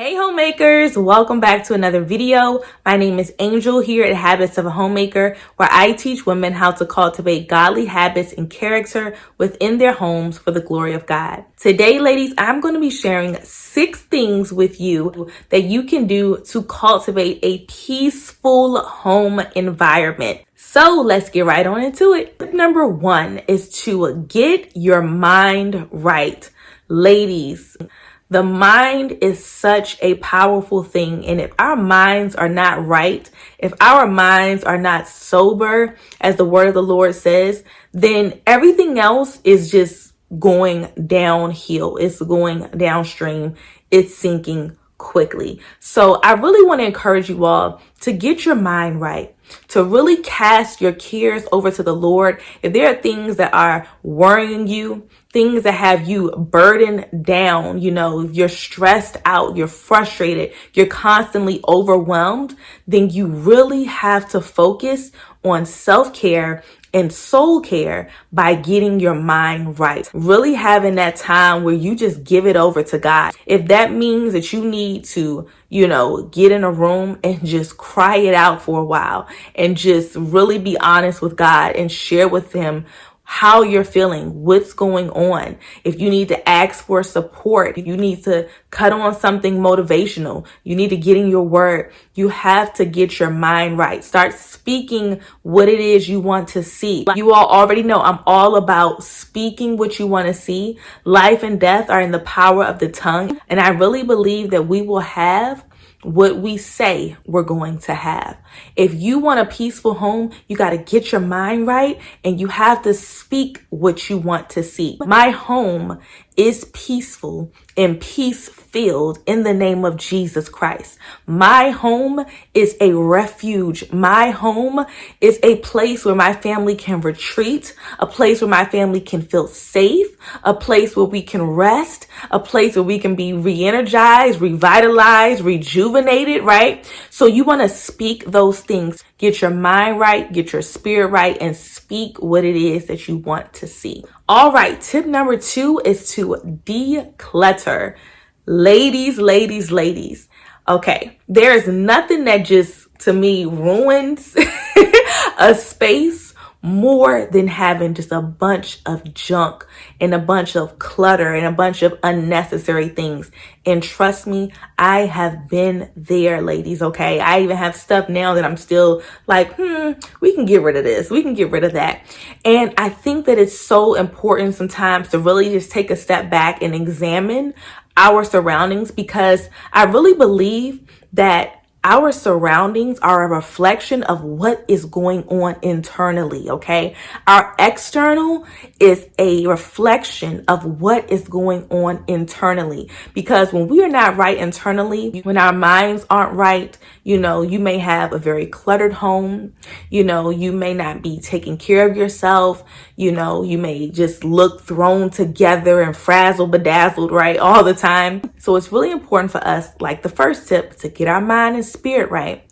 Hey homemakers, welcome back to another video. My name is Angel here at Habits of a Homemaker, where I teach women how to cultivate godly habits and character within their homes for the glory of God. Today, ladies, I'm going to be sharing 6 things with you that you can do to cultivate a peaceful home environment. So let's get right on into it. Tip number 1 is to get your mind right. Ladies, the mind is such a powerful thing. And if our minds are not right, if our minds are not sober, as the word of the Lord says, then everything else is just going downhill. It's going downstream. It's sinking quickly. So I really want to encourage you all to get your mind right, to really cast your cares over to the Lord. If there are things that are worrying you, things that have you burdened down, if you're stressed out, you're frustrated, you're constantly overwhelmed, then you really have to focus on self-care and soul care by getting your mind right. Really having that time where you just give it over to God. If that means that you need to, get in a room and just cry it out for a while and just really be honest with God and share with Him how you're feeling, what's going on. If you need to ask for support, if you need to cut on something motivational, you need to get in your word. You have to get your mind right. Start speaking what it is you want to see. You all already know I'm all about speaking what you want to see. Life and death are in the power of the tongue. And I really believe that we will have what we say we're going to have. If you want a peaceful home, you got to get your mind right and you have to speak what you want to see. My home is peaceful and peace filled in the name of Jesus Christ. My home is a refuge. My home is a place where my family can retreat, a place where my family can feel safe, a place where we can rest, a place where we can be re-energized, revitalized, rejuvenated, right? So you want to speak those things. Get your mind right, get your spirit right, and speak what it is that you want to see. All right, tip number 2 is to declutter. Ladies. Okay, there is nothing that just, to me, ruins a space more than having just a bunch of junk and a bunch of clutter and a bunch of unnecessary things. And trust me, I have been there, ladies, okay? I even have stuff now that I'm still like, we can get rid of this. We can get rid of that. And I think that it's so important sometimes to really just take a step back and examine our surroundings, because I really believe that our surroundings are a reflection of what is going on internally, okay? Our external is a reflection of what is going on internally. Because when we are not right internally, when our minds aren't right, you may have a very cluttered home, you may not be taking care of yourself, you may just look thrown together and frazzled, bedazzled, right, all the time. So it's really important for us, like the first tip, to get our mind and spirit right.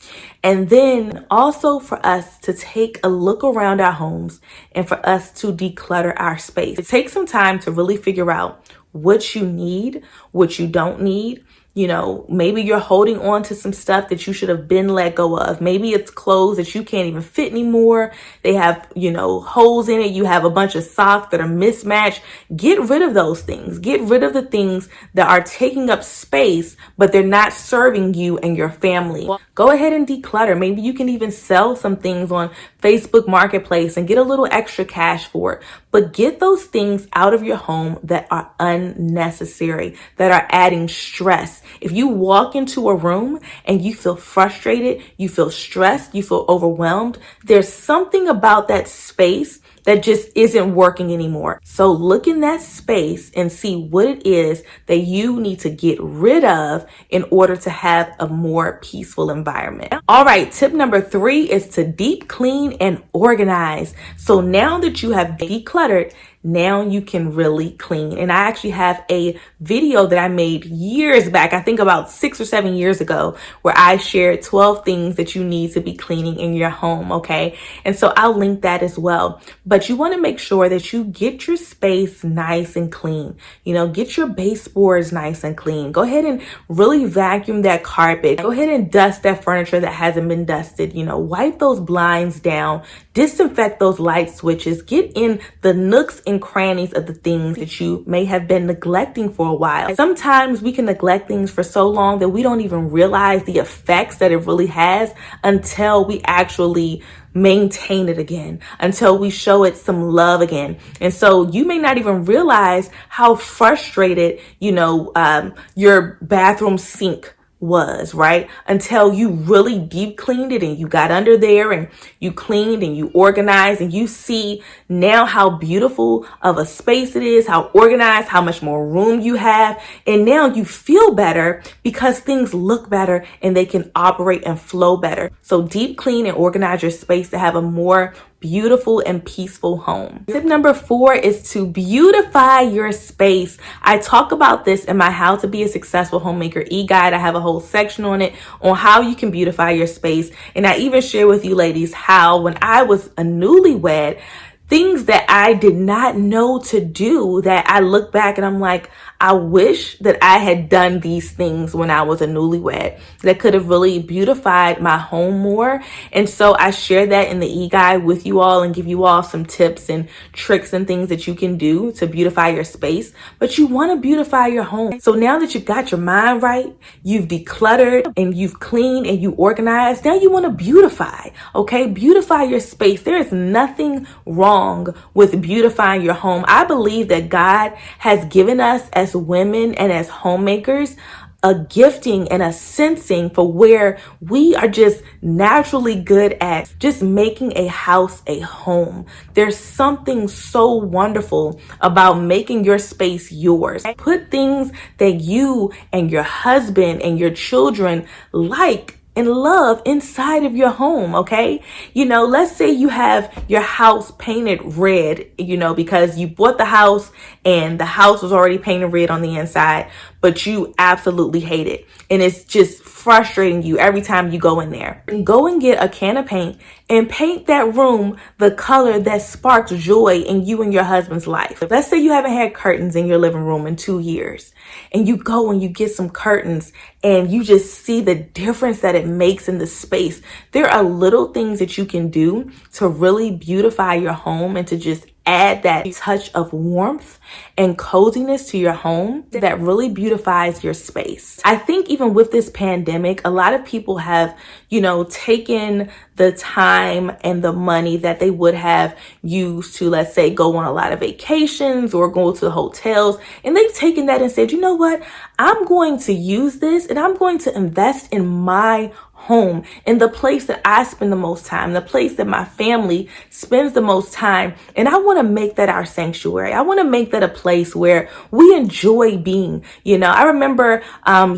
And then also for us to take a look around our homes and for us to declutter our space. Take some time to really figure out what you need, what you don't need. Maybe you're holding on to some stuff that you should have been let go of. Maybe it's clothes that you can't even fit anymore. They have, holes in it. You have a bunch of socks that are mismatched. Get rid of those things. Get rid of the things that are taking up space, but they're not serving you and your family. Go ahead and declutter. Maybe you can even sell some things on Facebook Marketplace and get a little extra cash for it. But get those things out of your home that are unnecessary, that are adding stress. If you walk into a room and you feel frustrated, you feel stressed, you feel overwhelmed, there's something about that space that just isn't working anymore. So look in that space and see what it is that you need to get rid of in order to have a more peaceful environment. All right, tip number 3 is to deep clean and organize. So now that you have decluttered, now you can really clean. And I actually have a video that I made years back, I think about 6 or 7 years ago, where I shared 12 things that you need to be cleaning in your home, okay? And so I'll link that as well. But you want to make sure that you get your space nice and clean. You know, get your baseboards nice and clean. Go ahead and really vacuum that carpet. Go ahead and dust that furniture that hasn't been dusted. You know, wipe those blinds down, disinfect those light switches, get in the nooks and crannies of the things that you may have been neglecting for a while. Sometimes we can neglect things for so long that we don't even realize the effects that it really has until we actually maintain it again, until we show it some love again. And so you may not even realize how frustrated, your bathroom sink was, right? Until you really deep cleaned it and you got under there and you cleaned and you organized, and you see now how beautiful of a space it is, how organized, how much more room you have. And now you feel better because things look better and they can operate and flow better. So deep clean and organize your space to have a more beautiful and peaceful home. Tip number 4 is to beautify your space. I talk about this in my How to Be a Successful Homemaker e-guide. I have a whole section on it on how you can beautify your space. And I even share with you ladies how when I was a newlywed, things that I did not know to do, that I look back and I'm like, I wish that I had done these things when I was a newlywed that could have really beautified my home more. And so I share that in the e-guide with you all and give you all some tips and tricks and things that you can do to beautify your space. But you want to beautify your home. So now that you've got your mind right, you've decluttered and you've cleaned and you organized, now you want to beautify, okay? Beautify your space. There is nothing wrong with beautifying your home. I believe that God has given us as women and as homemakers a gifting and a sensing for where we are just naturally good at just making a house a home. There's something so wonderful about making your space yours. Put things that you and your husband and your children like and love inside of your home, okay? Let's say you have your house painted red, because you bought the house and the house was already painted red on the inside, but you absolutely hate it. And it's just frustrating you every time you go in there. Go and get a can of paint and paint that room the color that sparks joy in you and your husband's life. Let's say you haven't had curtains in your living room in 2 years, and you go and you get some curtains and you just see the difference that it makes in the space. There are little things that you can do to really beautify your home and to just add that touch of warmth and coziness to your home that really beautifies your space. I think even with this pandemic, a lot of people have, taken the time and the money that they would have used to, let's say, go on a lot of vacations or go to hotels. And they've taken that and said, you know what? I'm going to use this and I'm going to invest in my home, in the place that I spend the most time, the place that my family spends the most time. And I want to make that our sanctuary. I want to make that a place where we enjoy being. I remember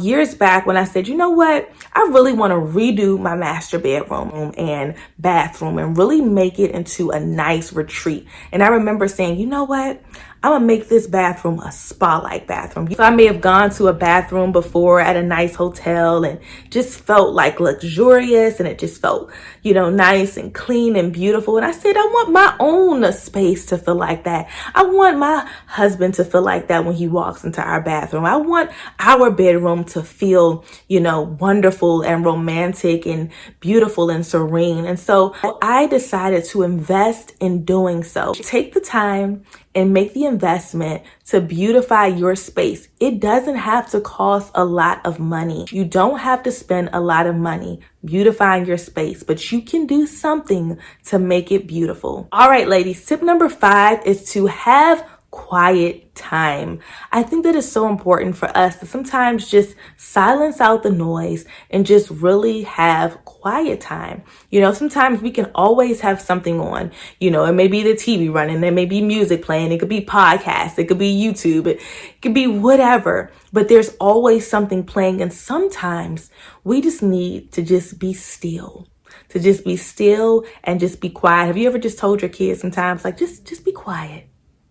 years back when I said, you know what? I really want to redo my master bedroom and bathroom and really make it into a nice retreat. And I remember saying, you know what? I'm gonna make this bathroom a spa-like bathroom. So I may have gone to a bathroom before at a nice hotel and just felt like luxurious, and it just felt, nice and clean and beautiful. And I said, I want my own space to feel like that. I want my husband to feel like that when he walks into our bathroom. I want our bedroom to feel, wonderful and romantic and beautiful and serene. And so I decided to invest in doing so. Take the time and make the investment to beautify your space. It doesn't have to cost a lot of money. You don't have to spend a lot of money beautifying your space, but you can do something to make it beautiful. All right, ladies, tip number 5 is to have quiet time. I think that is so important for us to sometimes just silence out the noise and just really have quiet time. Sometimes we can always have something on, it may be the TV running, there may be music playing, it could be podcasts, it could be YouTube, it could be whatever, but there's always something playing. And sometimes we just need to just be still. To just be still and just be quiet. Have you ever just told your kids sometimes, like, just be quiet?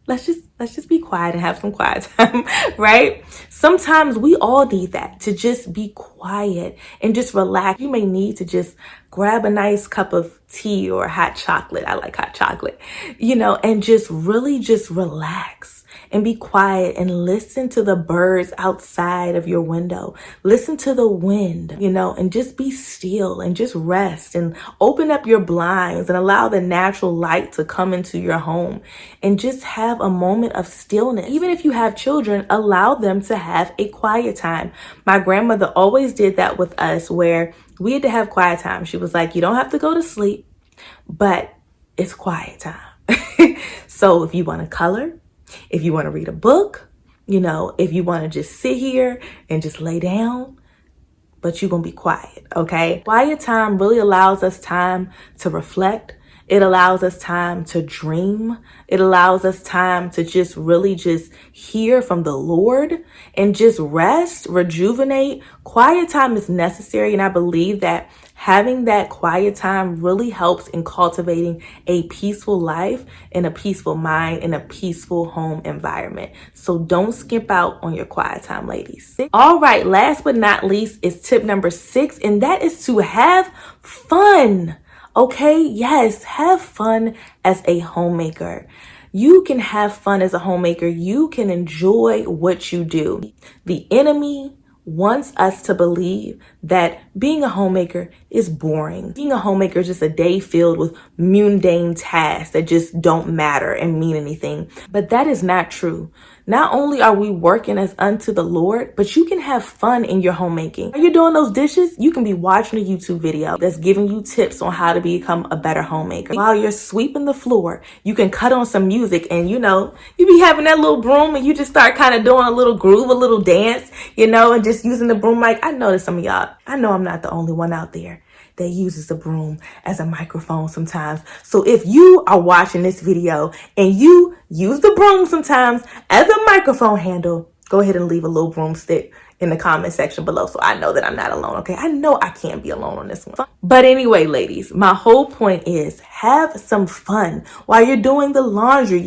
let's just be quiet and have some quiet time, right? Sometimes we all need that, to just be quiet and just relax. You may need to just grab a nice cup of tea or hot chocolate. I like hot chocolate, and just really just relax and be quiet and listen to the birds outside of your window. Listen to the wind, and just be still and just rest and open up your blinds and allow the natural light to come into your home and just have a moment of stillness. Even if you have children, allow them to have a quiet time. My grandmother always did that with us, where we had to have quiet time. She was like, you don't have to go to sleep, but it's quiet time. So if you want to color, if you want to read a book, if you want to just sit here and just lay down, but you're going to be quiet, okay? Quiet time really allows us time to reflect. It allows us time to dream. It allows us time to just really just hear from the Lord and just rest, rejuvenate. Quiet time is necessary, and I believe that having that quiet time really helps in cultivating a peaceful life and a peaceful mind and a peaceful home environment. So don't skimp out on your quiet time, ladies. All right, last but not least is tip number 6, and that is to have fun. Okay, yes, have fun as a homemaker. You can have fun as a homemaker. You can enjoy what you do. The enemy wants us to believe that being a homemaker is boring. Being a homemaker is just a day filled with mundane tasks that just don't matter and mean anything. But that is not true. Not only are we working as unto the Lord, but you can have fun in your homemaking. While you're doing those dishes, you can be watching a YouTube video that's giving you tips on how to become a better homemaker. While you're sweeping the floor, you can cut on some music and, you be having that little broom and you just start kind of doing a little groove, a little dance, and just using the broom. Like, I noticed some of y'all, I know I'm not the only one out there that uses the broom as a microphone sometimes. So if you are watching this video and you use the broom sometimes as a microphone handle, go ahead and leave a little broomstick in the comment section below, so I know that I'm not alone, okay? I know I can't be alone on this one. But anyway, ladies, my whole point is have some fun while you're doing the laundry,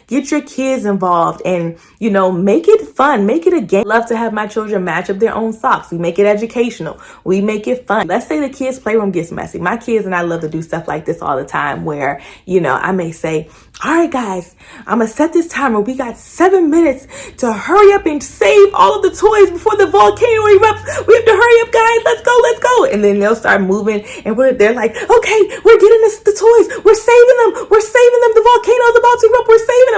get your kids involved and, make it fun, make it a game. I love to have my children match up their own socks. We make it educational. We make it fun. Let's say the kids' playroom gets messy. My kids and I love to do stuff like this all the time where, I may say, all right, guys, I'm going to set this timer. We got 7 minutes to hurry up and save all of the toys before the volcano erupts. We have to hurry up, guys. Let's go. Let's go. And then they'll start moving and they're like, okay, we're getting the toys. We're saving them. We're saving them. The volcano's about to erupt. We're saving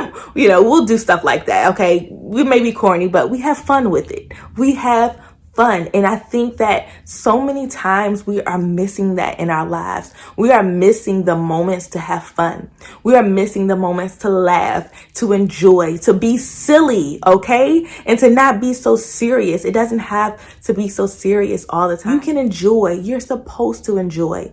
them. We'll do stuff like that. Okay. We may be corny, but we have fun with it. We have fun. And I think that so many times we are missing that in our lives. We are missing the moments to have fun. We are missing the moments to laugh, to enjoy, to be silly, okay? And to not be so serious. It doesn't have to be so serious all the time. You can enjoy. You're supposed to enjoy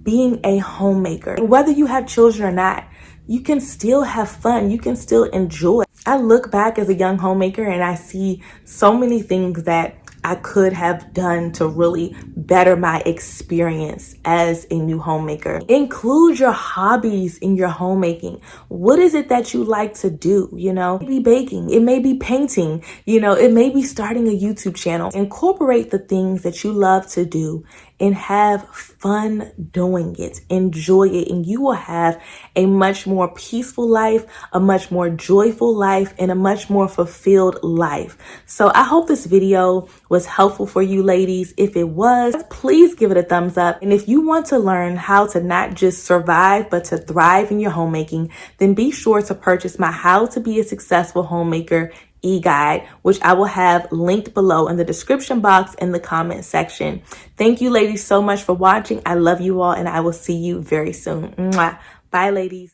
being a homemaker. And whether you have children or not, you can still have fun. You can still enjoy. I look back as a young homemaker and I see so many things that I could have done to really better my experience as a new homemaker. Include your hobbies in your homemaking. What is it that you like to do? It may be baking. It may be painting. It may be starting a YouTube channel. Incorporate the things that you love to do and have fun doing it. Enjoy it, and you will have a much more peaceful life, a much more joyful life, and a much more fulfilled life. So I hope this video was helpful for you ladies. If it was, please give it a thumbs up. And if you want to learn how to not just survive, but to thrive in your homemaking, then be sure to purchase my How to Be a Successful Homemaker E-Guide, which I will have linked below in the description box in the comment section. Thank you ladies so much for watching. I love you all and I will see you very soon. Mwah. Bye ladies.